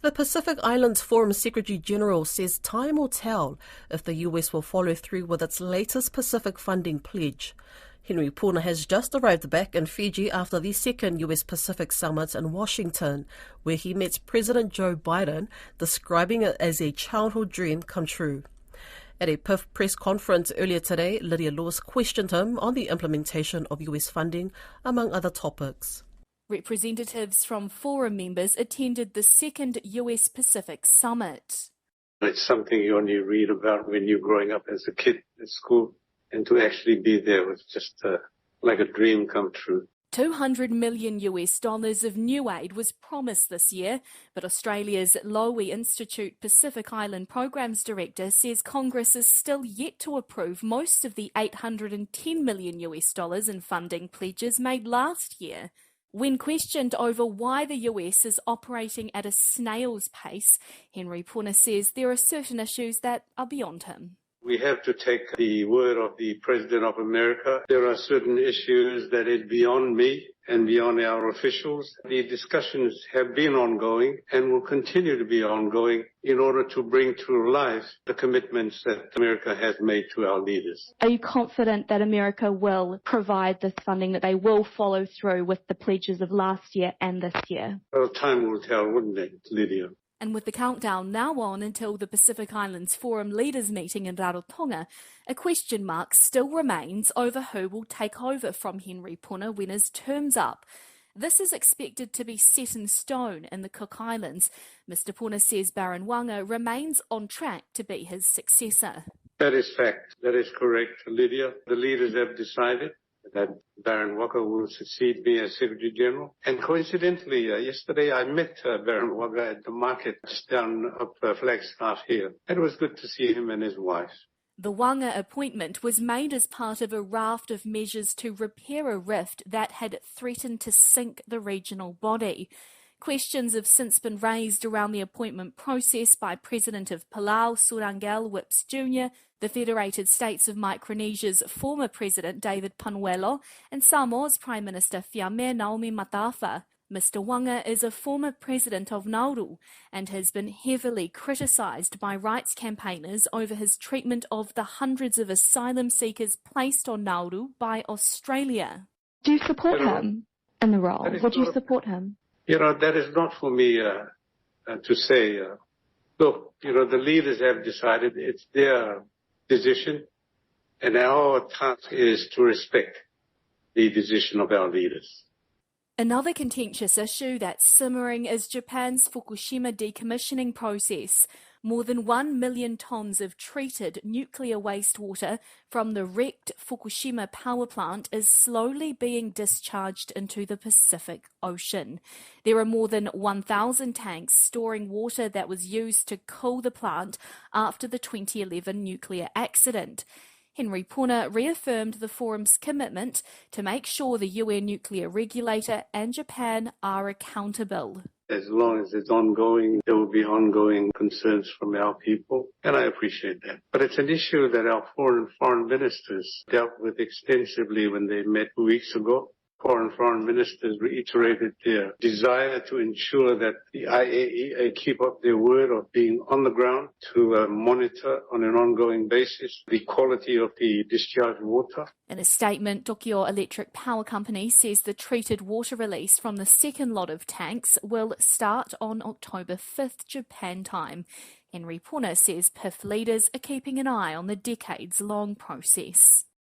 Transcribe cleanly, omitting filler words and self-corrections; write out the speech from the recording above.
The Pacific Islands Forum Secretary General says time will tell if the US will follow through with its latest Pacific funding pledge. Henry Puna has just arrived back in Fiji after the second US-Pacific summit in Washington, where he met President Joe Biden, describing it as a childhood dream come true. At a PIF press conference earlier today, Lydia Lewis questioned him on the implementation of US funding, among other topics. Representatives from Forum members attended the second US Pacific Summit. It's something you only read about when you're growing up as a kid at school, and to actually be there was just like a dream come true. $200 million of new aid was promised this year, but Australia's Lowy Institute Pacific Island Programs Director says Congress is still yet to approve most of the $810 million in funding pledges made last year. When questioned over why the US is operating at a snail's pace, Henry Puna says there are certain issues that are beyond him. We have to take the word of the President of America. There are certain issues that are beyond me and beyond our officials. The discussions have been ongoing and will continue to be ongoing in order to bring to life the commitments that America has made to our leaders. Are you confident that America will provide this funding, that they will follow through with the pledges of last year and this year? Well, time will tell, wouldn't it, Lydia? And with the countdown now on until the Pacific Islands Forum leaders meeting in Rarotonga, a question mark still remains over who will take over from Henry Puna when his term's up. This is expected to be set in stone in the Cook Islands. Mr. Puna says Baron Wanga remains on track to be his successor. That is fact. That is correct, Lydia. The leaders have decided that Baron Wanga will succeed me as Secretary General. And coincidentally, yesterday I met Baron Wanga at the market just down up Flagstaff here. It was good to see him and his wife. The Wanga appointment was made as part of a raft of measures to repair a rift that had threatened to sink the regional body. Questions have since been raised around the appointment process by President of Palau, Surangel Whips Jr., the Federated States of Micronesia's former President David Panuelo, and Samoa's Prime Minister Fiame Naomi Matafa. Mr. Wanga is a former president of Nauru and has been heavily criticised by rights campaigners over his treatment of the hundreds of asylum seekers placed on Nauru by Australia. Do you support him in the role? Would you support him? That is not for me to say. Look, the leaders have decided it's their decision, and our task is to respect the decision of our leaders. Another contentious issue that's simmering is Japan's Fukushima decommissioning process. More than 1 million tonnes of treated nuclear wastewater from the wrecked Fukushima power plant is slowly being discharged into the Pacific Ocean. There are more than 1,000 tanks storing water that was used to cool the plant after the 2011 nuclear accident. Henry Puna reaffirmed the forum's commitment to make sure the UN nuclear regulator and Japan are accountable. As long as it's ongoing, there will be ongoing concerns from our people, and I appreciate that. But it's an issue that our foreign ministers dealt with extensively when they met 2 weeks ago. Foreign ministers reiterated their desire to ensure that the IAEA keep up their word of being on the ground to monitor on an ongoing basis the quality of the discharged water. In a statement, Tokyo Electric Power Company says the treated water release from the second lot of tanks will start on October 5th Japan time. Henry Puna says PIF leaders are keeping an eye on the decades-long process.